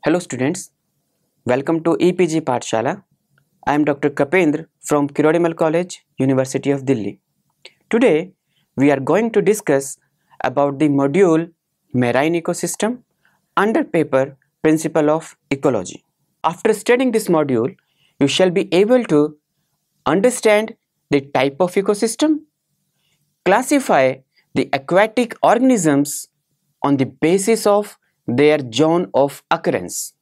Hello students, welcome to EPG Pathshala. I am Dr. Kapendra from Kirodimal College, University of Delhi. Today we are going to discuss about the module Marine Ecosystem under paper Principle of Ecology. After studying this module, you shall be able to understand the type of ecosystem, classify the aquatic organisms on the basis of their zone of occurrence,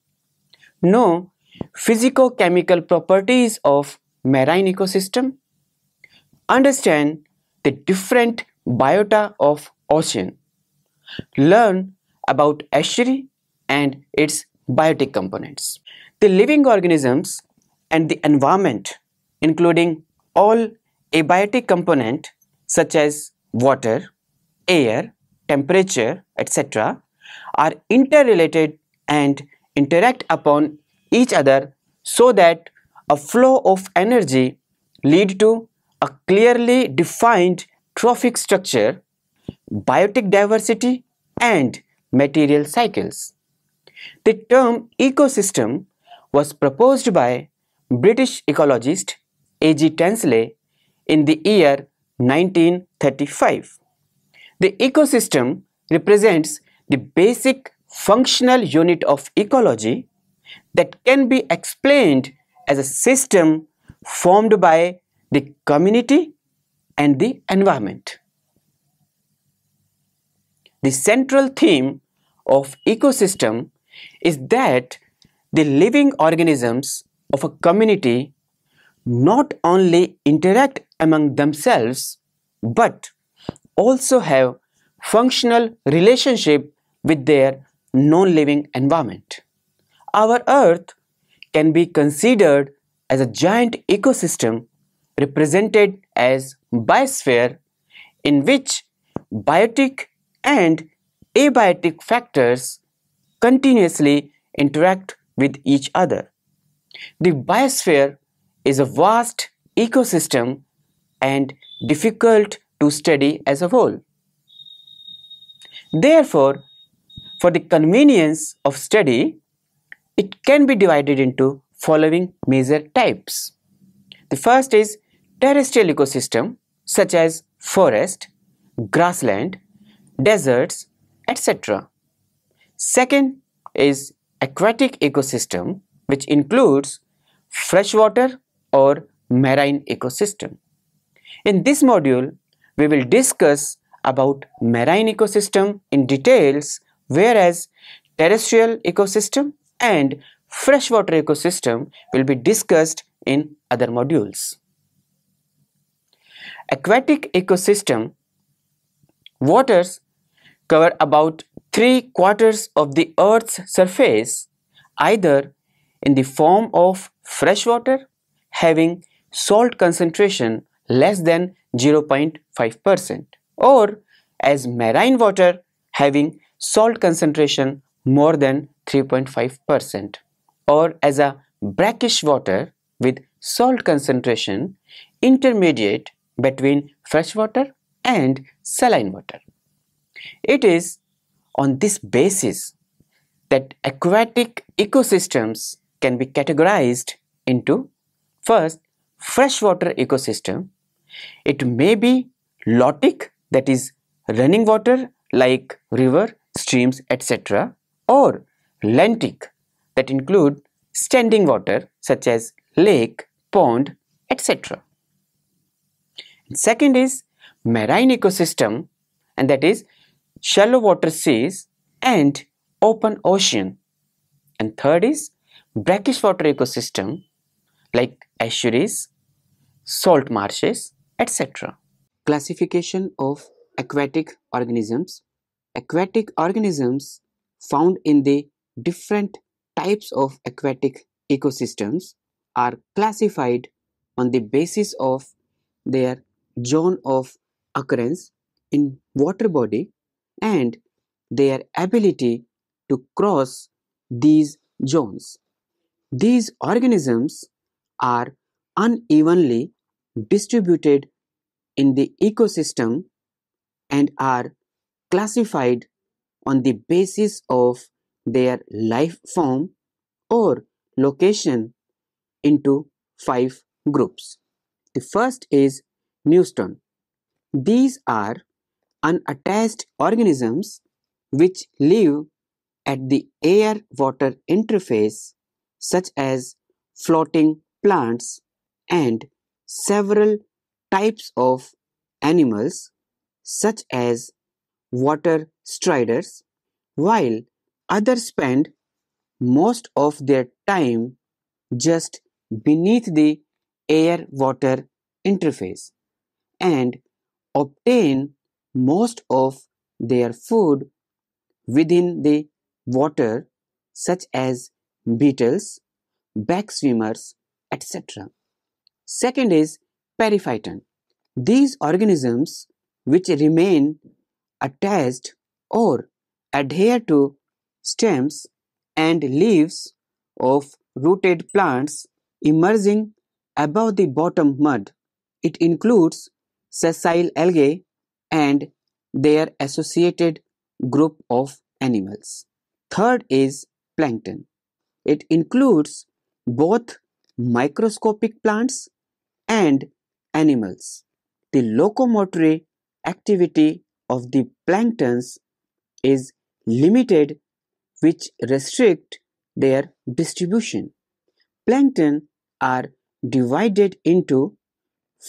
know physico-chemical properties of marine ecosystem, understand the different biota of ocean, learn about estuary and its biotic components. The living organisms and the environment, including all abiotic component such as water, air, temperature, etc., are interrelated and interact upon each other so that a flow of energy lead to a clearly defined trophic structure, biotic diversity and material cycles. The term ecosystem was proposed by British ecologist A.G. Tansley in the year 1935. The ecosystem represents the basic functional unit of ecology that can be explained as a system formed by the community and the environment. The central theme of ecosystem is that the living organisms of a community not only interact among themselves but also have functional relationship with their non-living environment. Our Earth can be considered as a giant ecosystem represented as biosphere in which biotic and abiotic factors continuously interact with each other. The biosphere is a vast ecosystem and difficult to study as a whole. Therefore, for the convenience of study, it can be divided into following major types. The first is terrestrial ecosystem such as forest, grassland, deserts, etc. Second is aquatic ecosystem, which includes freshwater or marine ecosystem. In this module, we will discuss about marine ecosystem in details, whereas terrestrial ecosystem and freshwater ecosystem will be discussed in other modules. Aquatic ecosystem waters cover about 3/4 of the Earth's surface, either in the form of freshwater having salt concentration less than 0.5% or as marine water having salt concentration more than 3.5% or as a brackish water with salt concentration intermediate between freshwater and saline water. It is on this basis that aquatic ecosystems can be categorized into first, freshwater ecosystem. It may be lotic, that is running water like river, streams, etc., or lentic, that include standing water such as lake, pond, etc. Second is marine ecosystem, and that is shallow water seas and open ocean. And third is brackish water ecosystem like estuaries, salt marshes, etc. Classification of aquatic organisms. Aquatic organisms found in the different types of aquatic ecosystems are classified on the basis of their zone of occurrence in water body and their ability to cross these zones. These organisms are unevenly distributed in the ecosystem and are classified on the basis of their life form or location into 5 groups. The first is Newstone. These are unattached organisms which live at the air-water interface, such as floating plants and several types of animals such as water striders, while others spend most of their time just beneath the air-water interface and obtain most of their food within the water, such as beetles, backswimmers, etc. Second is periphyton. These organisms which remain attached or adhere to stems and leaves of rooted plants emerging above the bottom mud. It includes sessile algae and their associated group of animals. Third is plankton. It includes both microscopic plants and animals. The locomotory activity of the planktons is limited, which restrict their distribution. Plankton are divided into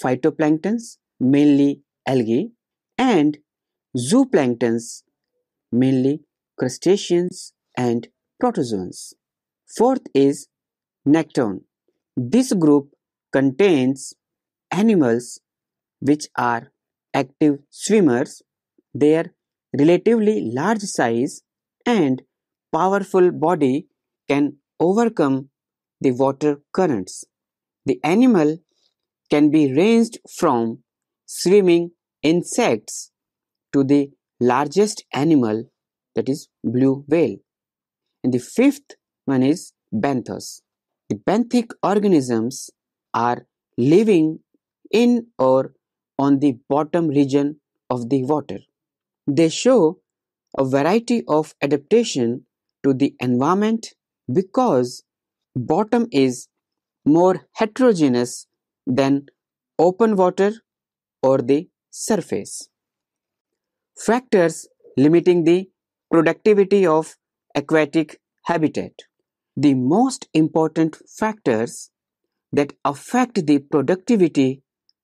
phytoplanktons, mainly algae, and zooplanktons, mainly crustaceans and protozoans. Fourth is nekton. This group contains animals which are active swimmers. Their relatively large size and powerful body can overcome the water currents. The animal can be ranged from swimming insects to the largest animal, that is blue whale. And the fifth one is benthos. The benthic organisms are living in or on the bottom region of the water. They show a variety of adaptation to the environment because bottom is more heterogeneous than open water or the surface. Factors limiting the productivity of aquatic habitat. The most important factors that affect the productivity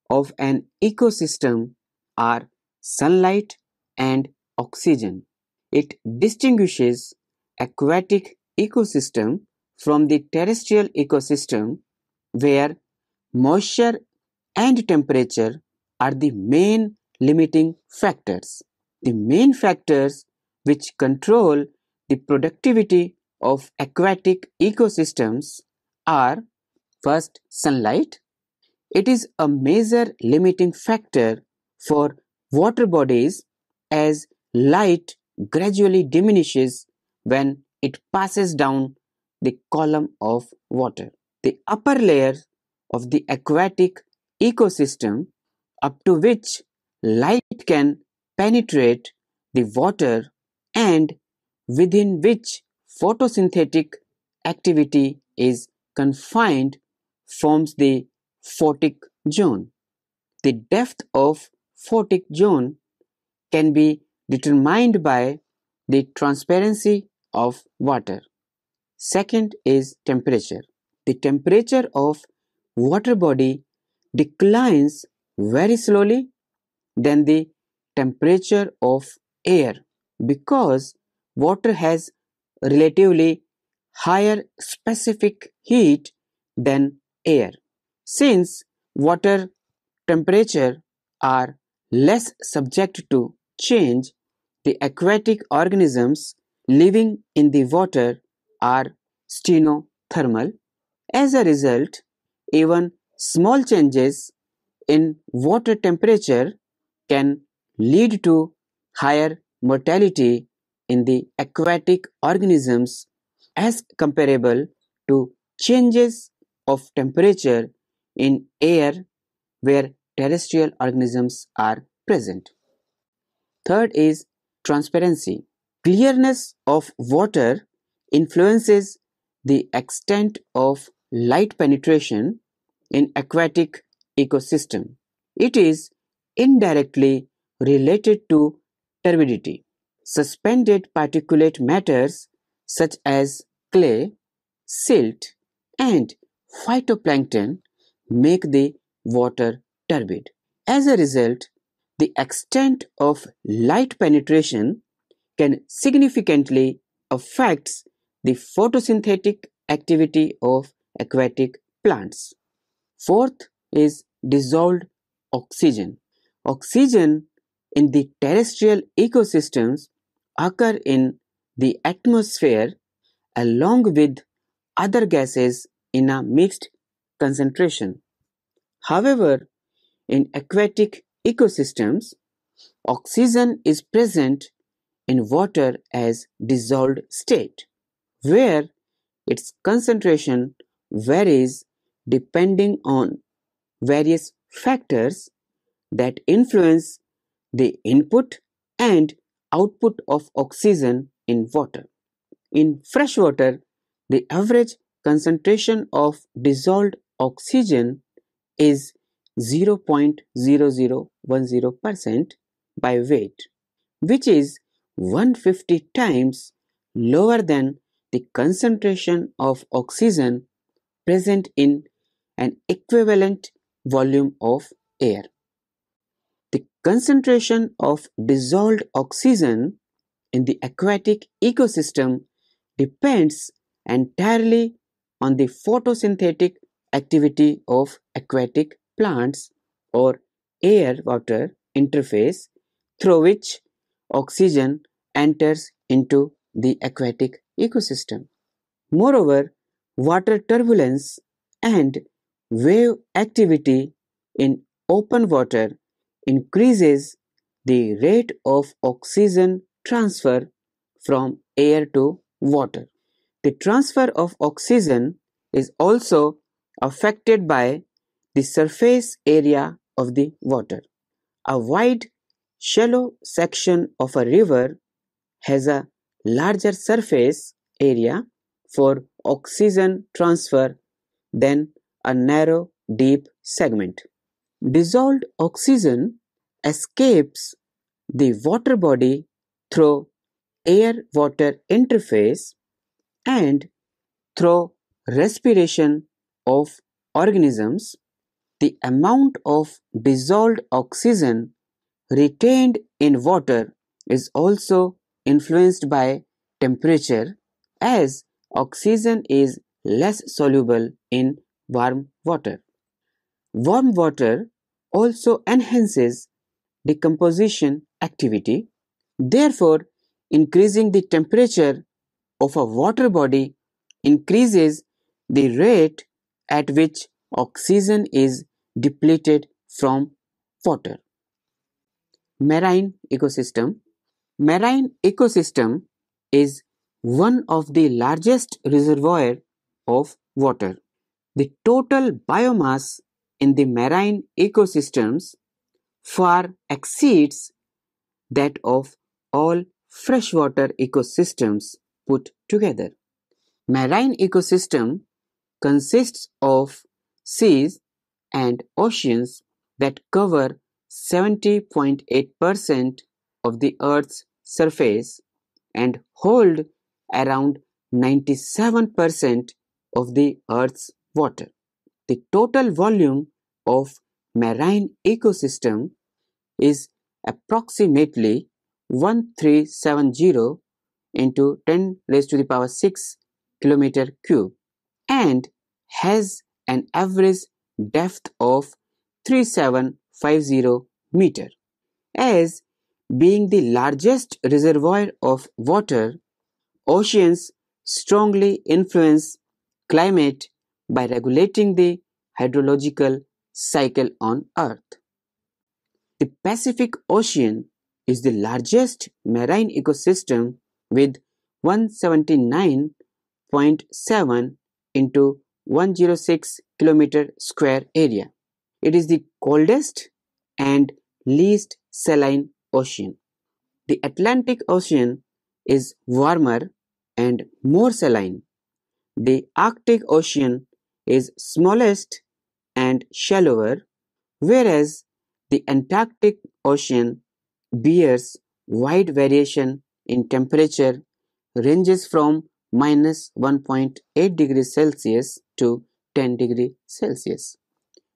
of an ecosystem are sunlight and oxygen. It distinguishes aquatic ecosystem from the terrestrial ecosystem where moisture and temperature are the main limiting factors. The main factors which control the productivity of aquatic ecosystems are: first, sunlight. It is a major limiting factor for water bodies as light gradually diminishes when it passes down the column of water. The upper layer of the aquatic ecosystem, up to which light can penetrate the water and within which photosynthetic activity is confined, forms the photic zone. The depth of photic zone can be determined by the transparency of water. Second is temperature. The temperature of water body declines very slowly than the temperature of air because water has relatively higher specific heat than air. Since water temperature are less subject to change, the aquatic organisms living in the water are stenothermal. As a result, even small changes in water temperature can lead to higher mortality in the aquatic organisms as comparable to changes of temperature in air where terrestrial organisms are present. Third is transparency. Clearness of water influences the extent of light penetration in aquatic ecosystem. It is indirectly related to turbidity. Suspended particulate matters such as clay, silt, and phytoplankton make the water turbid. As a result, the extent of light penetration can significantly affect the photosynthetic activity of aquatic plants. Fourth is dissolved oxygen. Oxygen in the terrestrial ecosystems occur in the atmosphere along with other gases in a mixed concentration. However, in aquatic ecosystems, oxygen is present in water as dissolved state, where its concentration varies depending on various factors that influence the input and output of oxygen in water. In fresh water, the average concentration of dissolved oxygen is 0.0010% by weight, which is 150 times lower than the concentration of oxygen present in an equivalent volume of air. The concentration of dissolved oxygen in the aquatic ecosystem depends entirely on the photosynthetic activity of aquatic plants or air-water interface through which oxygen enters into the aquatic ecosystem. Moreover, water turbulence and wave activity in open water increases the rate of oxygen transfer from air to water. The transfer of oxygen is also affected by the surface area of the water. A wide, shallow section of a river has a larger surface area for oxygen transfer than a narrow, deep segment. Dissolved oxygen escapes the water body through air-water interface and through respiration of organisms. The amount of dissolved oxygen retained in water is also influenced by temperature, as oxygen is less soluble in warm water. Warm water also enhances decomposition activity. Therefore, increasing the temperature of a water body increases the rate at which oxygen is depleted from water. Marine ecosystem. Marine ecosystem is one of the largest reservoirs of water. The total biomass in the marine ecosystems far exceeds that of all freshwater ecosystems put together. Marine ecosystem consists of seas and oceans that cover 70.8% of the Earth's surface and hold around 97% of the Earth's water. The total volume of marine ecosystem is approximately 1370 into 10 raised to the power 6 kilometer cube and has an average depth of 3750 meter. As being the largest reservoir of water, oceans strongly influence climate by regulating the hydrological cycle on Earth. The Pacific Ocean is the largest marine ecosystem with 179.7 into 106 kilometer square area. It is the coldest and least saline ocean. The Atlantic Ocean is warmer and more saline. The Arctic Ocean is smallest and shallower, whereas the Antarctic Ocean bears wide variation in temperature, ranges from -1.8 degrees Celsius to 10 degrees Celsius.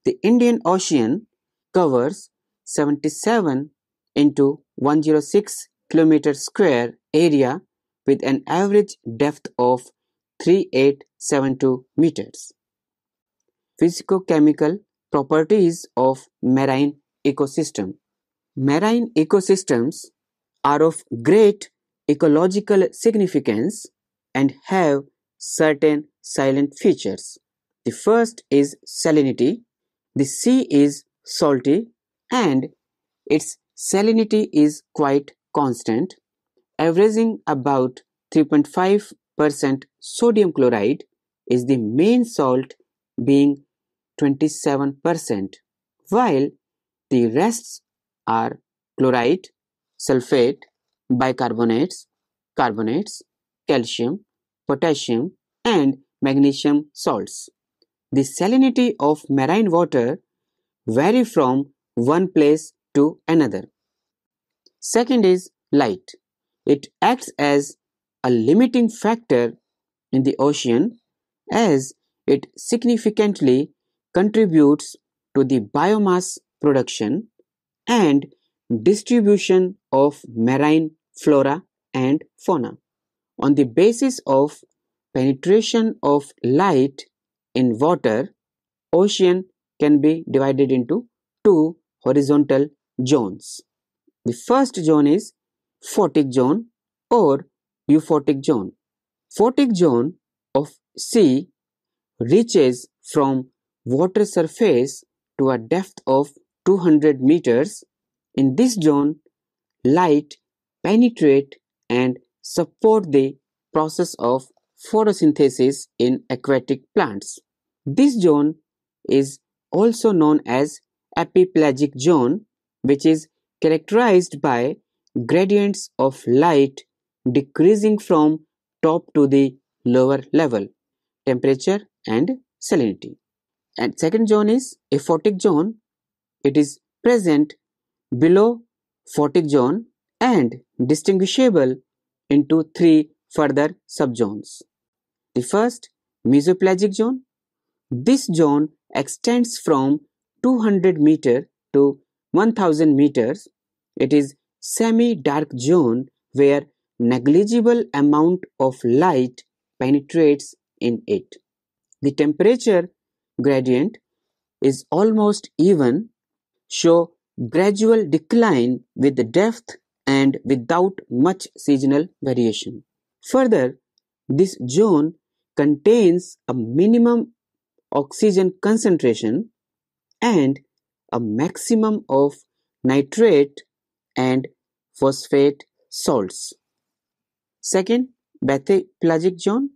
The Indian Ocean covers 77 into 106 km square area with an average depth of 3872 meters. Physicochemical properties of marine ecosystem. Marine ecosystems are of great ecological significance and have certain silent features. The first is salinity. The sea is salty and its salinity is quite constant, averaging about 3.5%. Sodium chloride is the main salt, being 27%, while the rests are chloride, sulfate, bicarbonates, carbonates, calcium, potassium, and magnesium salts. The salinity of marine water vary from one place to another. Second is light. It acts as a limiting factor in the ocean as it significantly contributes to the biomass production and distribution of marine flora and fauna. On the basis of penetration of light in water, ocean can be divided into two horizontal zones. The first zone is photic zone or euphotic zone. Photic zone of sea reaches from water surface to a depth of 200 meters. In this zone, light penetrate and support the process of photosynthesis in aquatic plants. This zone is also known as epipelagic zone, which is characterized by gradients of light decreasing from top to the lower level, temperature and salinity. And second zone is aphotic zone. It is present below photic zone and distinguishable into three further subzones. The first, mesopelagic zone. This zone extends from 200 meter to 1000 meters. It is semi-dark zone where negligible amount of light penetrates in it. The temperature gradient is almost even, show gradual decline with depth and without much seasonal variation. Further, this zone contains a minimum oxygen concentration and a maximum of nitrate and phosphate salts. Second, bathypelagic zone.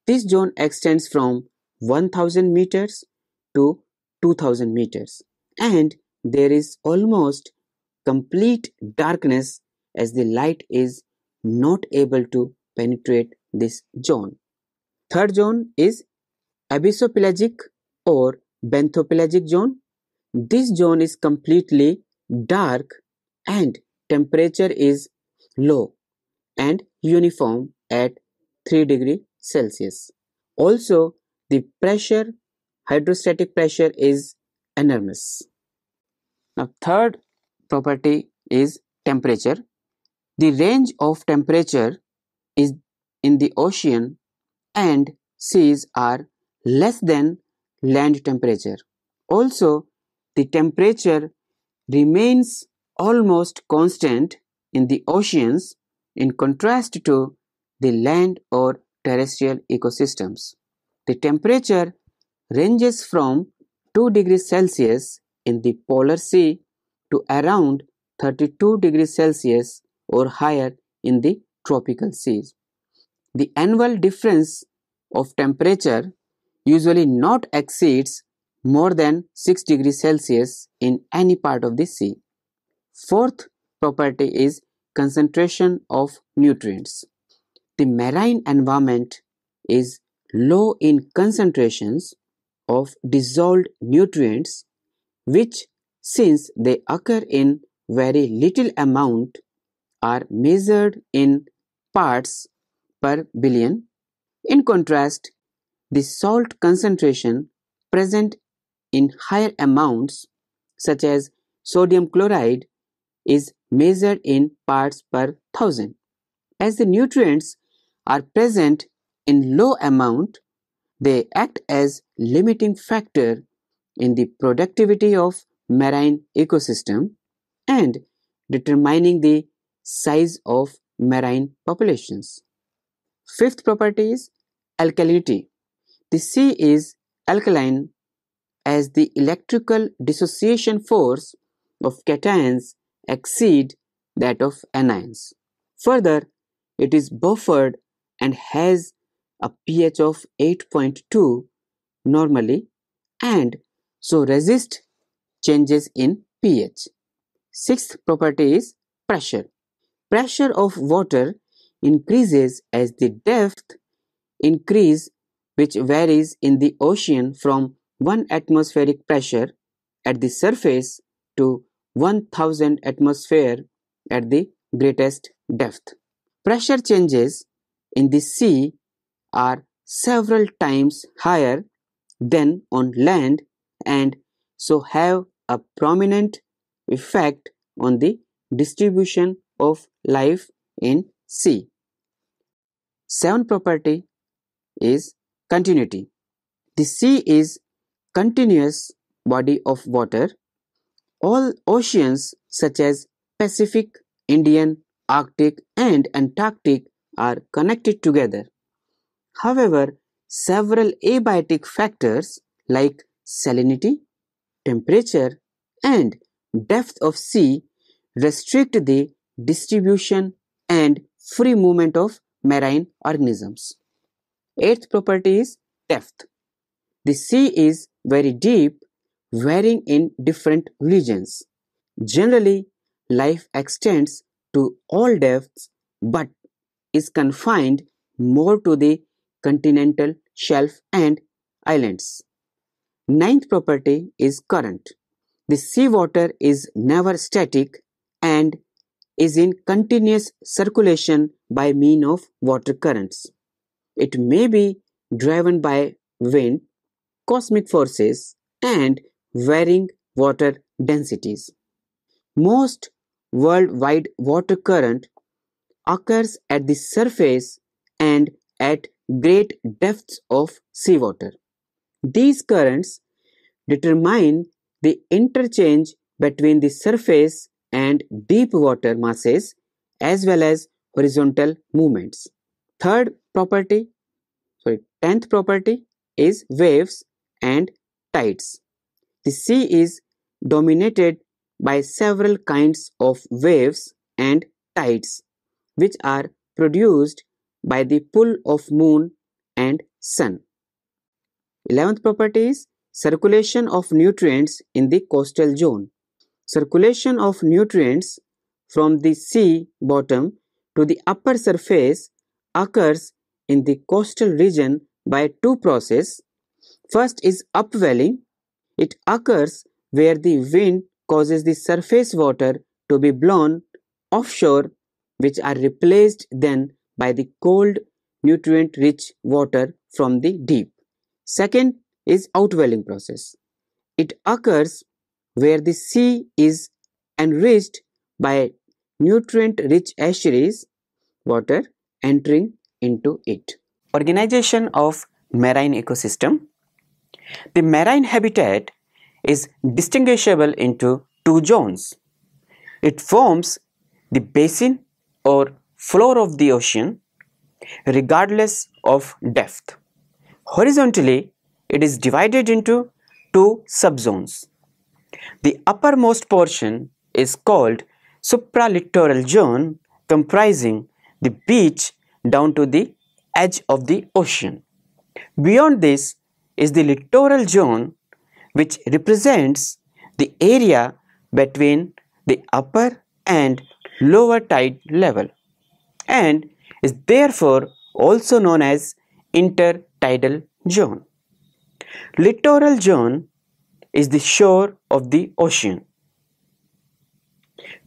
This zone extends from 1000 meters to 2000 meters and there is almost complete darkness as the light is not able to penetrate this zone. Third zone is abyssopelagic or benthopelagic zone. This zone is completely dark and temperature is low and uniform at 3 degrees Celsius. Also, the pressure, hydrostatic pressure is enormous. Now, third property is temperature. The range of temperature is in the ocean and seas are less than land temperature. Also, the temperature remains almost constant in the oceans in contrast to the land or terrestrial ecosystems. The temperature ranges from 2 degrees Celsius in the polar sea to around 32 degrees Celsius or higher in the tropical seas. The annual difference of temperature usually not exceeds more than 6 degrees Celsius in any part of the sea. Fourth property is concentration of nutrients. the marine environment is low in concentrations of dissolved nutrients, which, since they occur in very little amount, are measured in parts per billion. In contrast, the salt concentration present in higher amounts, such as sodium chloride, is measured in parts per thousand. As the nutrients are present in low amount, they act as limiting factor in the productivity of marine ecosystem and determining the size of marine populations. Fifth property is alkalinity. The sea is alkaline as the electrical dissociation force of cations exceed that of anions. Further, it is buffered and has a pH of 8.2 normally and so resist changes in pH. Sixth property is pressure. Pressure of water increases as the depth increase, which varies in the ocean from 1 atmospheric pressure at the surface to 1000 atmosphere at the greatest depth. Pressure changes in the sea are several times higher than on land and so have a prominent effect on the distribution of life in sea. Seventh property is continuity. The sea is continuous body of water. All oceans such as Pacific, Indian, Arctic and Antarctic are connected together. However, several abiotic factors like salinity, temperature and depth of sea restrict the distribution and free movement of marine organisms. Eighth property is depth. The sea is very deep, varying in different regions. Generally, life extends to all depths but is confined more to the continental shelf and islands. Ninth property is current. The seawater is never static and is in continuous circulation by means of water currents. It may be driven by wind, cosmic forces, and varying water densities. Most worldwide water current occurs at the surface and at great depths of seawater. These currents determine the interchange between the surface and deep water masses as well as horizontal movements. Tenth property is waves and tides. The sea is dominated by several kinds of waves and tides which are produced by the pull of moon and sun. 11th property is circulation of nutrients in the coastal zone. Circulation of nutrients from the sea bottom to the upper surface occurs in the coastal region by two processes. First is upwelling. It occurs where the wind causes the surface water to be blown offshore, which are replaced then by the cold, nutrient-rich water from the deep. Second is outwelling process. It occurs where the sea is enriched by nutrient-rich estuaries, water entering into it. Organization of marine ecosystem. The marine habitat is distinguishable into two zones. It forms the basin or floor of the ocean regardless of depth. Horizontally, it is divided into two subzones. The uppermost portion is called supralittoral zone, comprising the beach down to the edge of the ocean. Beyond this is the littoral zone, which represents the area between the upper and lower tide level, and is therefore also known as intertidal zone. Littoral zone is the shore of the ocean.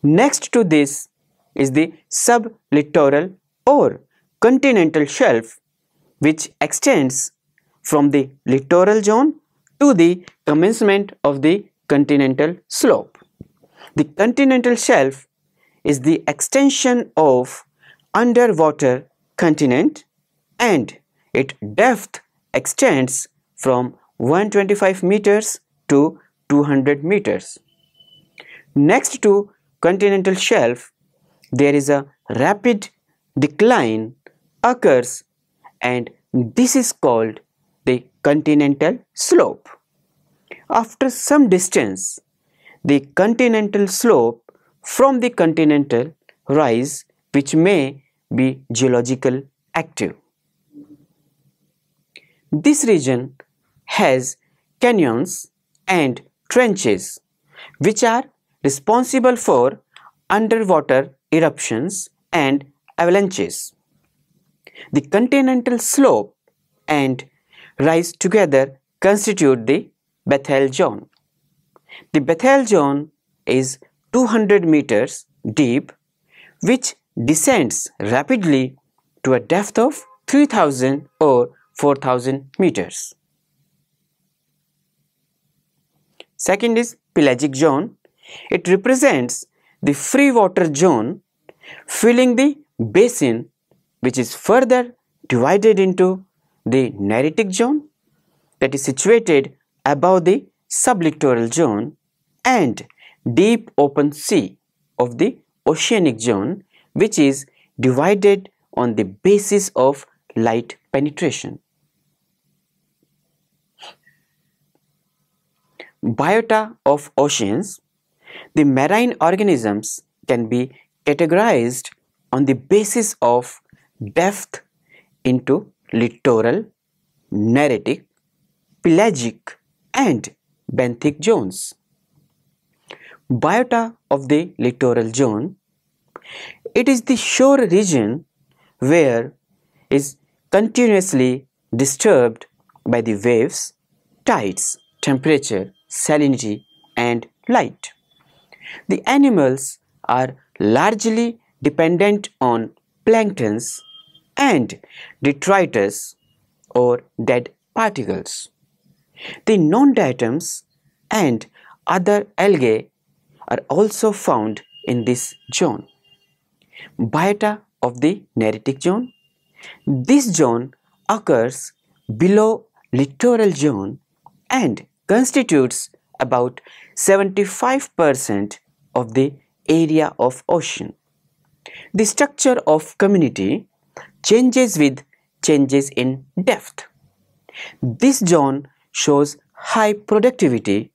Next to this is the sublittoral or continental shelf, which extends from the littoral zone to the commencement of the continental slope. The continental shelf is the extension of underwater continent and its depth extends from 125 meters to 200 meters. Next to continental shelf, there is a rapid decline occurs and this is called the continental slope. After some distance, the continental slope from the continental rise which may be geological active. This region has canyons and trenches which are responsible for underwater eruptions and avalanches. The continental slope and rise together constitute the Bethel zone. The Bethel zone is 200 meters deep, which descends rapidly to a depth of 3000 or 4000 meters. Second is pelagic zone. It represents the free water zone filling the basin, which is further divided into the neritic zone that is situated above the sublittoral zone and deep open sea of the oceanic zone, which is divided on the basis of light penetration. Biota of oceans. The marine organisms can be categorized on the basis of depth into littoral, neritic, pelagic and benthic zones. Biota of the littoral zone. It is the shore region where is continuously disturbed by the waves, tides, temperature, salinity and light. The animals are largely dependent on planktons and detritus or dead particles. The non-diatoms and other algae are also found in this zone. Biota of the neritic zone. This zone occurs below littoral zone and constitutes about 75% of the area of ocean. The structure of community changes with changes in depth. This zone shows high productivity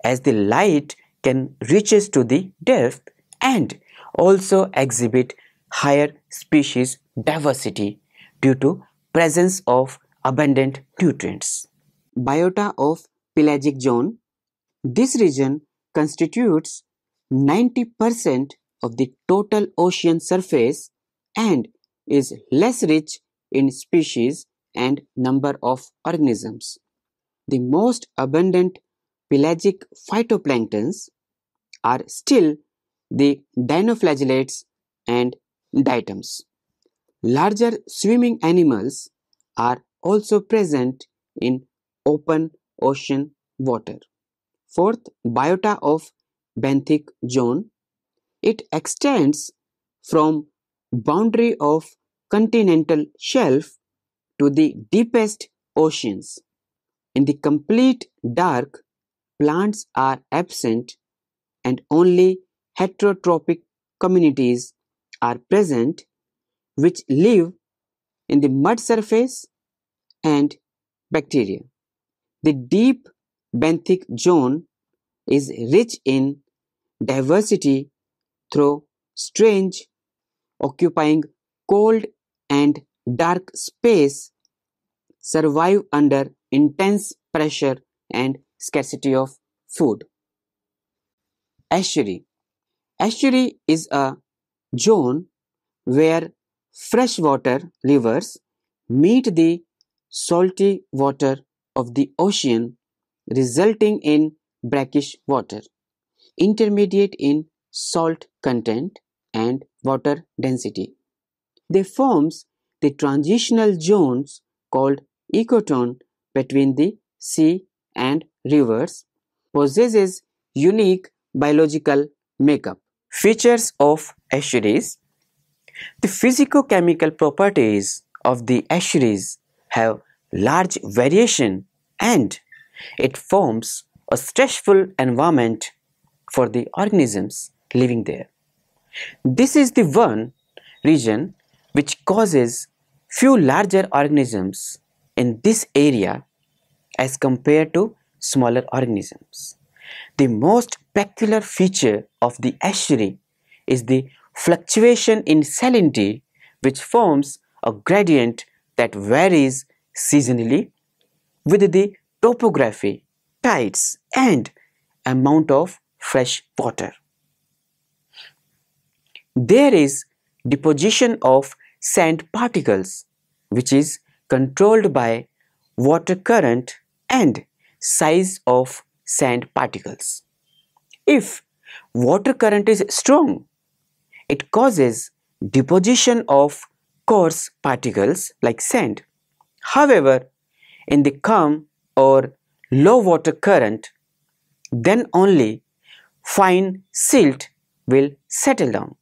as the light can reaches to the depth and also exhibit higher species diversity due to presence of abundant nutrients. Biota of pelagic zone. This region constitutes 90% of the total ocean surface and is less rich in species and number of organisms. The most abundant pelagic phytoplanktons are still the dinoflagellates and diatoms. Larger swimming animals are also present in open ocean water. Fourth, biota of benthic zone. It extends from boundary of continental shelf to the deepest oceans. In the complete dark, plants are absent and only heterotrophic communities are present which live in the mud surface and bacteria. The deep benthic zone is rich in diversity through strange occupying cold and dark space, survive under intense pressure and scarcity of food. Estuary. Estuary is a zone where freshwater rivers meet the salty water of the ocean, resulting in brackish water, intermediate in salt content and water density. They forms the transitional zones called ecotone between the sea and rivers, possesses unique biological makeup. Features of estuaries. The physicochemical properties of the estuaries have large variation and it forms a stressful environment for the organisms living there. This is the one region which causes few larger organisms in this area as compared to smaller organisms. The most peculiar feature of the estuary is the fluctuation in salinity, which forms a gradient that varies seasonally with the topography, tides and amount of fresh water. There is deposition of sand particles which is controlled by water current and size of sand particles. If water current is strong, it causes deposition of coarse particles like sand. However, in the calm or low water current, then only fine silt will settle down.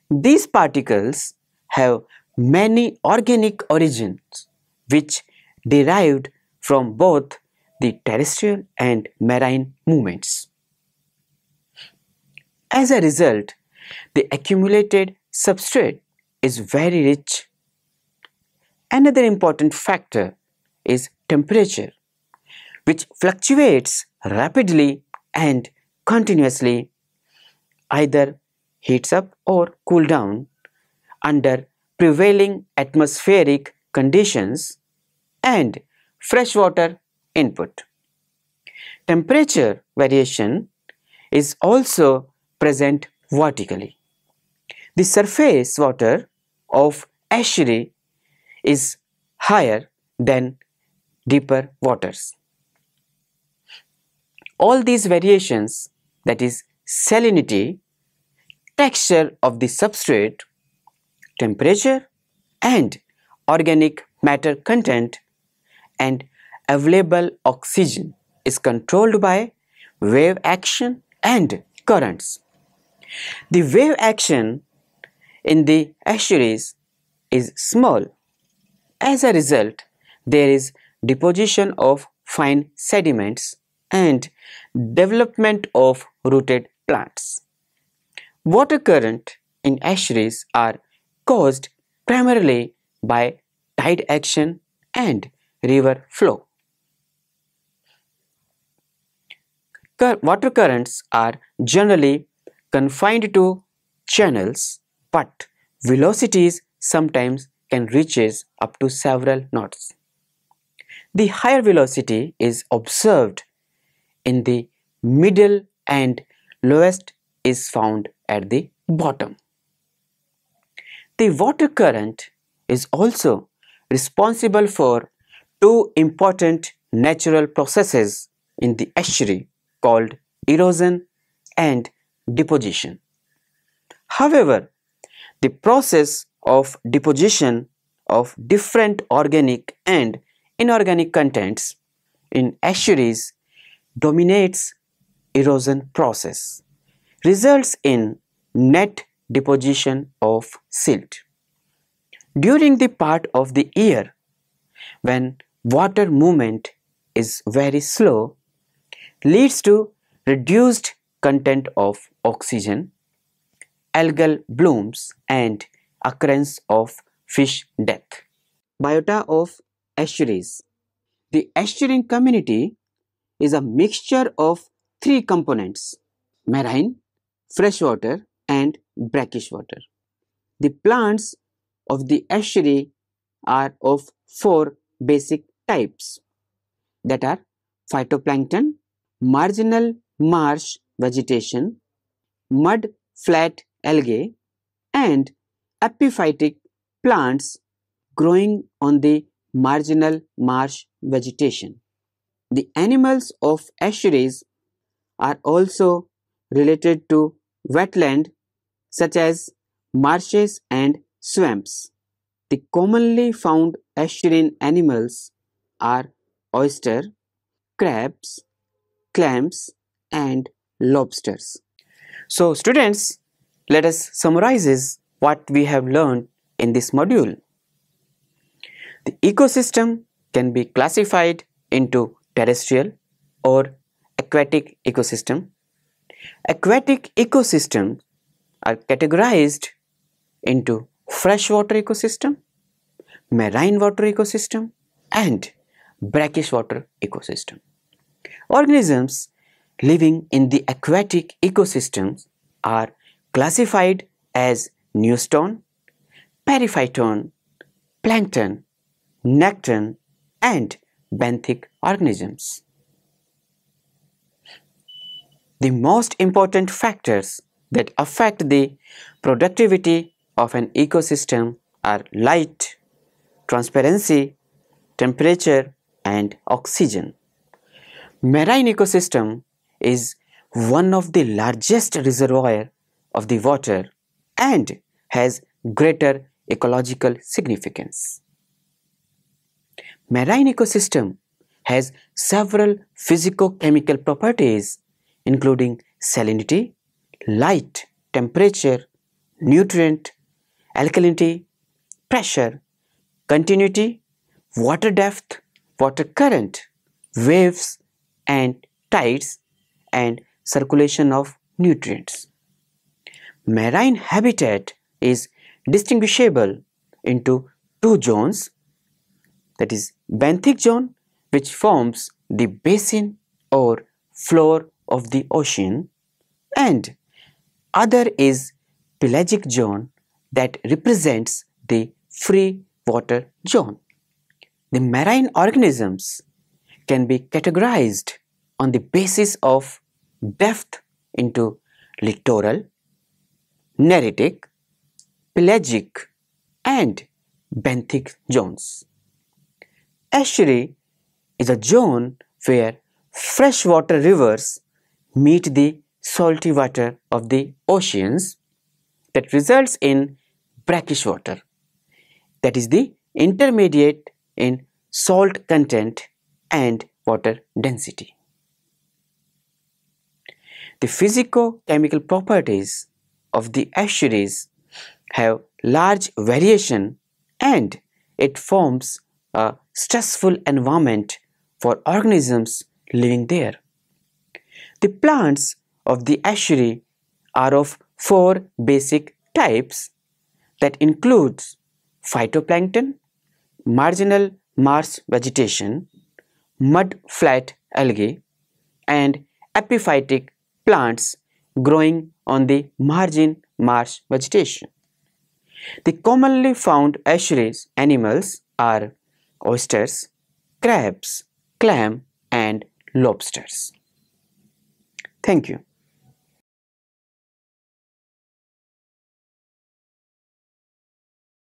These particles have many organic origins which derived from both the terrestrial and marine movements. As a result, the accumulated substrate is very rich. Another important factor is temperature, which fluctuates rapidly and continuously, either heats up or cool down under prevailing atmospheric conditions and freshwater input. Temperature variation is also present vertically. The surface water of estuary is higher than deeper waters. All these variations, that is salinity, texture of the substrate, temperature and organic matter content and available oxygen is controlled by wave action and currents. The wave action in the estuaries is small. As a result, there is deposition of fine sediments and development of rooted plants. Water current in estuaries are caused primarily by tide action and river flow. Water currents are generally confined to channels, but velocities sometimes can reach up to several knots. The higher velocity is observed in the middle and lowest is found at the bottom. The water current is also responsible for two important natural processes in the estuary called erosion and deposition. However, the process of deposition of different organic and inorganic contents in estuaries dominates erosion process, results in net deposition of silt. During the part of the year when water movement is very slow, leads to reduced content of oxygen, algal blooms and occurrence of fish death. Biota of estuaries. The estuarine community is a mixture of three components: marine, freshwater and brackish water. The plants of the estuary are of four basic types, that are phytoplankton, marginal marsh vegetation, mud flat algae and epiphytic plants growing on the marginal marsh vegetation. The animals of estuaries are also related to wetland such as marshes and swamps. The commonly found estuarine animals are oyster, crabs, clams, and lobsters. So students, let us summarize what we have learned in this module. The ecosystem can be classified into terrestrial or aquatic ecosystem. Aquatic ecosystems are categorized into freshwater ecosystem, marine water ecosystem, and brackish water ecosystem. Organisms living in the aquatic ecosystems are classified as neustone, periphyton, plankton, necton, and benthic organisms. The most important factors that affect the productivity of an ecosystem are light, transparency, temperature, and oxygen. Marine ecosystem is one of the largest reservoirs of the water and has greater ecological significance. Marine ecosystem has several physico-chemical properties including salinity, light, temperature, nutrient, alkalinity, pressure, continuity, water depth, water current, waves and tides, and circulation of nutrients. Marine habitat is distinguishable into two zones, that is benthic zone, which forms the basin or floor of the ocean, and other is pelagic zone that represents the free water zone. The marine organisms can be categorized on the basis of depth into littoral, neritic, pelagic, and benthic zones. Estuary is a zone where freshwater rivers meet the salty water of the oceans that results in brackish water, that is the intermediate in salt content and water density. The physico-chemical properties of the estuaries have large variation and it forms a stressful environment for organisms living there. The plants of the estuary are of four basic types that includes phytoplankton, marginal marsh vegetation, mud flat algae, and epiphytic plants growing on the margin marsh vegetation. The commonly found estuaries animals are oysters, crabs, clam, and lobsters. Thank you.